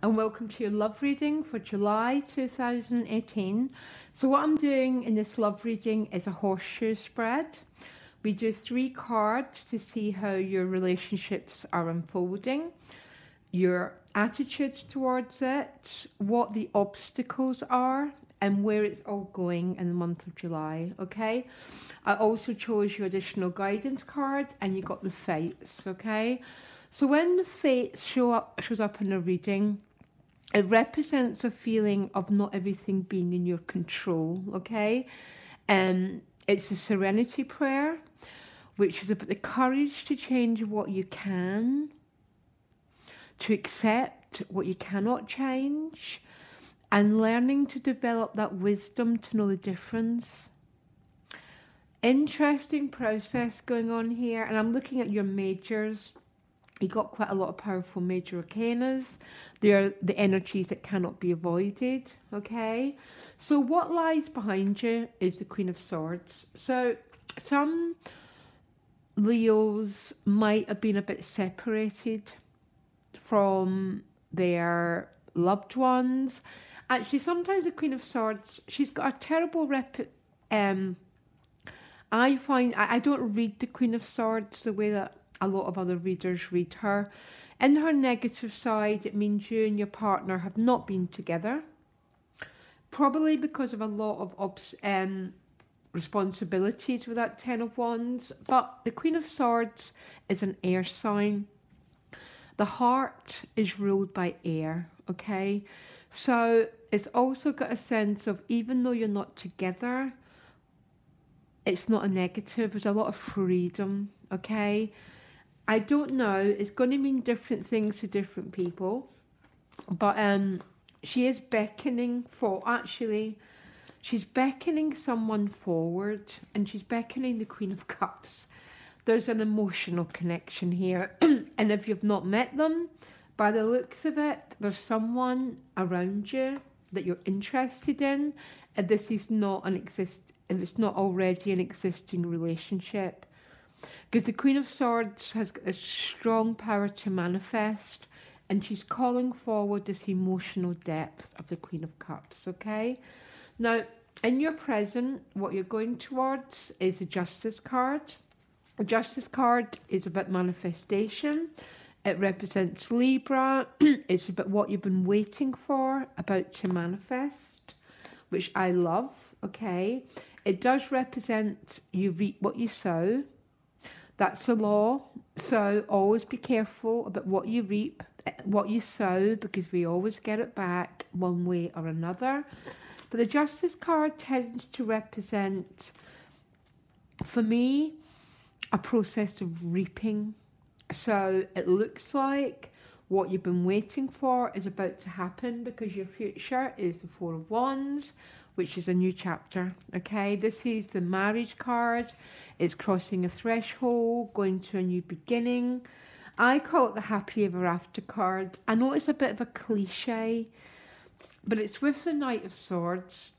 and welcome to your love reading for July 2018. So what I'm doing in this love reading is a horseshoe spread. We do 3 cards to see how your relationships are unfolding, your attitudes towards it, what the obstacles are, and where it's all going in the month of July, okay? I also chose your additional guidance card, and you got the fates, okay? So when the fates shows up in a reading, it represents a feeling of not everything being in your control, okay? It's a serenity prayer, which is about the courage to change what you can, to accept what you cannot change, and learning to develop that wisdom to know the difference. Interesting process going on here, and I'm looking at your majors. You got quite a lot of powerful major arcanas. They're the energies that cannot be avoided, okay? So what lies behind you is the Queen of Swords. So some Leos might have been a bit separated from their loved ones. Actually, sometimes the Queen of Swords, she's got a terrible I find I don't read the Queen of Swords the way that a lot of other readers read her. In her negative side, it means you and your partner have not been together, probably because of a lot of responsibilities with that Ten of Wands. But the Queen of Swords is an air sign. The heart is ruled by air, okay? So it's also got a sense of, even though you're not together, it's not a negative. There's a lot of freedom, okay? I don't know. It's going to mean different things to different people. But she is beckoning for, actually, she's beckoning someone forward, and she's beckoning the Queen of Cups. There's an emotional connection here. And if you've not met them, by the looks of it, there's someone around you that you're interested in. And this is not if it's not already an existing relationship. Because the Queen of Swords has got a strong power to manifest, and she's calling forward this emotional depth of the Queen of Cups, okay? Now, in your present, what you're going towards is a Justice card. A Justice card is about manifestation. It represents Libra. It's about what you've been waiting for, about to manifest, which I love, okay? It does represent you reap what you sow. That's the law. So always be careful about what you reap, what you sow, because we always get it back one way or another. But the Justice card tends to represent, for me, a process of reaping. So it looks like what you've been waiting for is about to happen, because your future is the Four of Wands, which is a new chapter, okay? This is the marriage card. It's crossing a threshold, going to a new beginning. I call it the happy ever after card. I know it's a bit of a cliche, but it's with the Knight of Swords.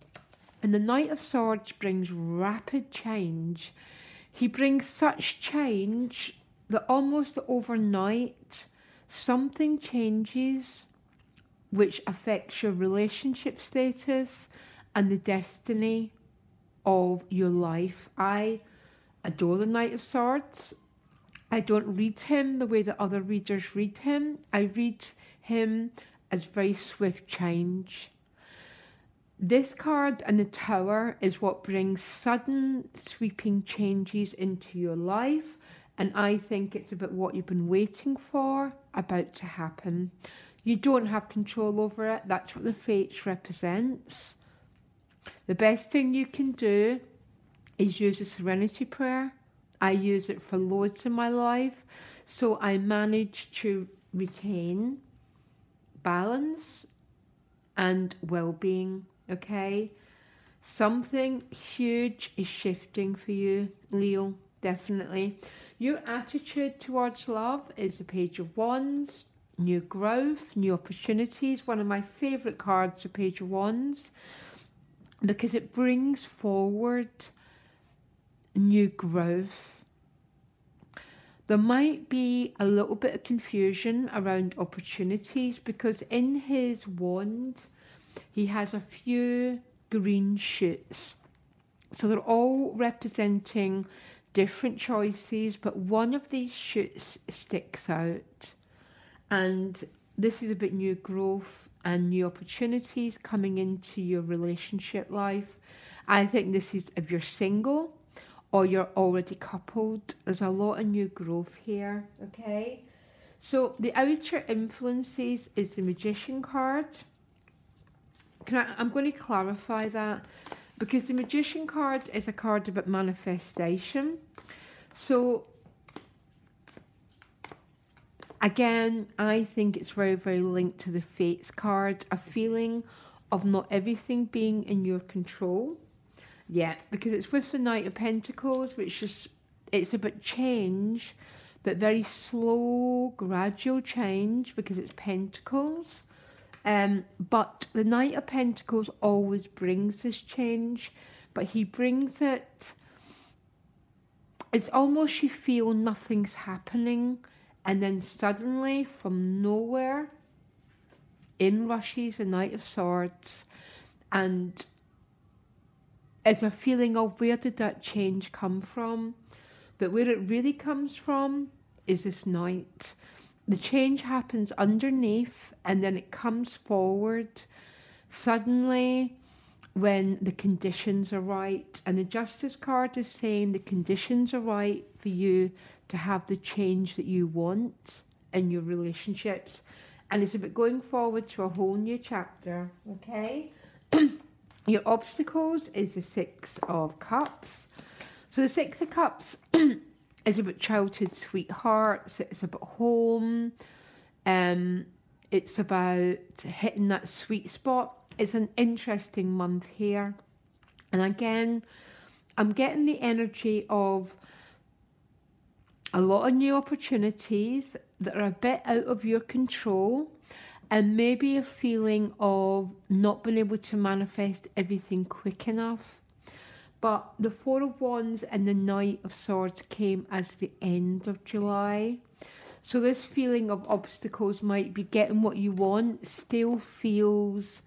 And the Knight of Swords brings rapid change. He brings such change that almost overnight something changes which affects your relationship status and the destiny of your life. I adore the Knight of Swords. I don't read him the way that other readers read him. I read him as very swift change. This card and the Tower is what brings sudden sweeping changes into your life, and I think it's about what you've been waiting for, about to happen. You don't have control over it. That's what the Fates represents. The best thing you can do is use a serenity prayer. I use it for loads in my life, so I manage to retain balance and well-being, okay? Something huge is shifting for you, Leo, definitely. Your attitude towards love is the Page of Wands, new growth, new opportunities. One of my favourite cards, the Page of Wands, because it brings forward new growth. There might be a little bit of confusion around opportunities, because in his wand, he has a few green shoots. So they're all representing different choices, but one of these shoots sticks out. And this is about new growth and new opportunities coming into your relationship life. I think this is if you're single or you're already coupled. There's a lot of new growth here, okay? So the outer influences is the Magician card. I'm going to clarify that, because the Magician card is a card about manifestation. So again, I think it's very, very linked to the Fates card, a feeling of not everything being in your control. Yeah, because it's with the Knight of Pentacles, which is, it's about change, but very slow, gradual change, because it's Pentacles. But the Knight of Pentacles always brings this change, but he brings it, it's almost you feel nothing's happening, and then suddenly from nowhere in rushes the Knight of Swords, and it's a feeling of where did that change come from? But where it really comes from is this Knight. The change happens underneath and then it comes forward suddenly when the conditions are right. And the Justice card is saying the conditions are right for you to have the change that you want in your relationships. And it's about going forward to a whole new chapter, okay? Your obstacles is the Six of Cups. So the Six of Cups is about childhood sweethearts. It's about home. It's about hitting that sweet spot. It's an interesting month here. And again, I'm getting the energy of a lot of new opportunities that are a bit out of your control, and maybe a feeling of not being able to manifest everything quick enough. But the Four of Wands and the Knight of Swords came as the end of July. So this feeling of obstacles might be getting what you want, still feels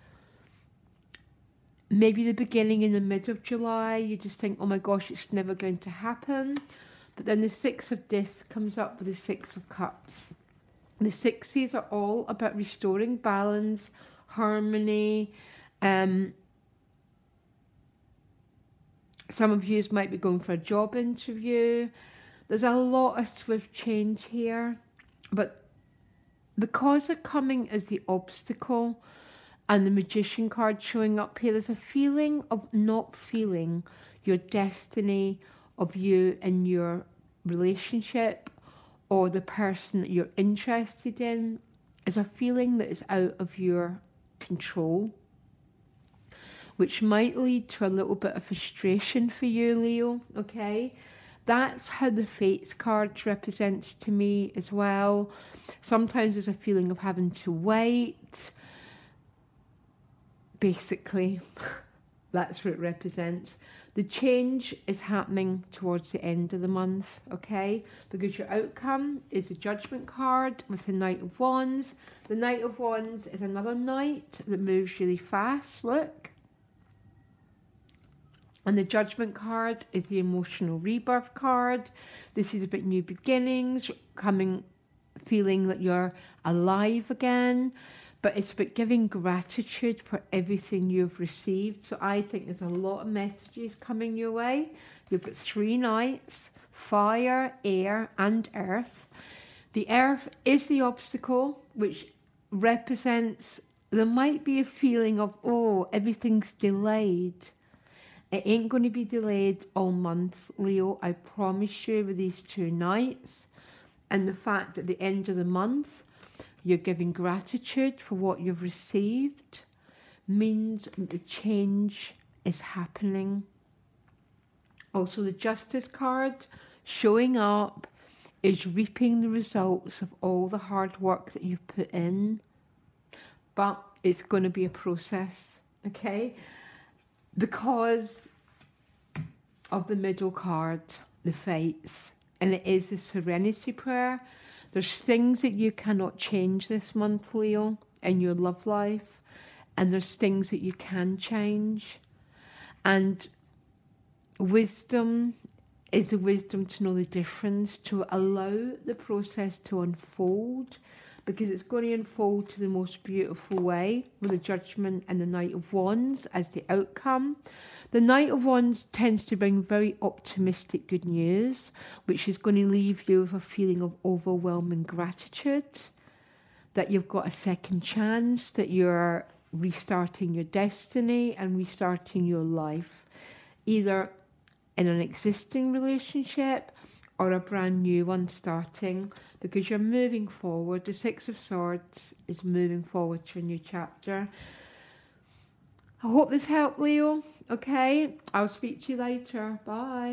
maybe the beginning in the mid of July. You just think, oh my gosh, it's never going to happen. But then the Six of Discs comes up with the Six of Cups. The sixes are all about restoring balance, harmony. Some of you might be going for a job interview. There's a lot of swift change here. But because they're coming as the obstacle and the Magician card showing up here, there's a feeling of not feeling your destiny of you and your relationship or the person that you're interested in is a feeling that is out of your control, which might lead to a little bit of frustration for you, Leo, okay? That's how the Fates card represents to me as well. Sometimes there's a feeling of having to wait. Basically, that's what it represents. The change is happening towards the end of the month, okay? Because your outcome is a Judgment card with the Knight of Wands. The Knight of Wands is another knight that moves really fast, look. And the Judgment card is the Emotional Rebirth card. This is about new beginnings, feeling that you're alive again. But it's about giving gratitude for everything you've received. So I think there's a lot of messages coming your way. You've got three knights, fire, air, and earth. The earth is the obstacle, which represents, there might be a feeling of, oh, everything's delayed. It ain't going to be delayed all month, Leo. I promise you, with these two knights. And the fact at the end of the month, you're giving gratitude for what you've received means that the change is happening. Also, the Justice card showing up is reaping the results of all the hard work that you've put in. But it's going to be a process, okay? Because of the middle card, the Fates. And it is a serenity prayer. There's things that you cannot change this month, Leo, in your love life. And there's things that you can change. And wisdom is the wisdom to know the difference, to allow the process to unfold, because it's going to unfold to the most beautiful way, with the Judgment and the Knight of Wands as the outcome. The Knight of Wands tends to bring very optimistic good news, which is going to leave you with a feeling of overwhelming gratitude, that you've got a second chance, that you're restarting your destiny and restarting your life, either in an existing relationship or a brand new one starting, because you're moving forward. The Six of Swords is moving forward to a new chapter. I hope this helped, Leo. Okay, I'll speak to you later. Bye.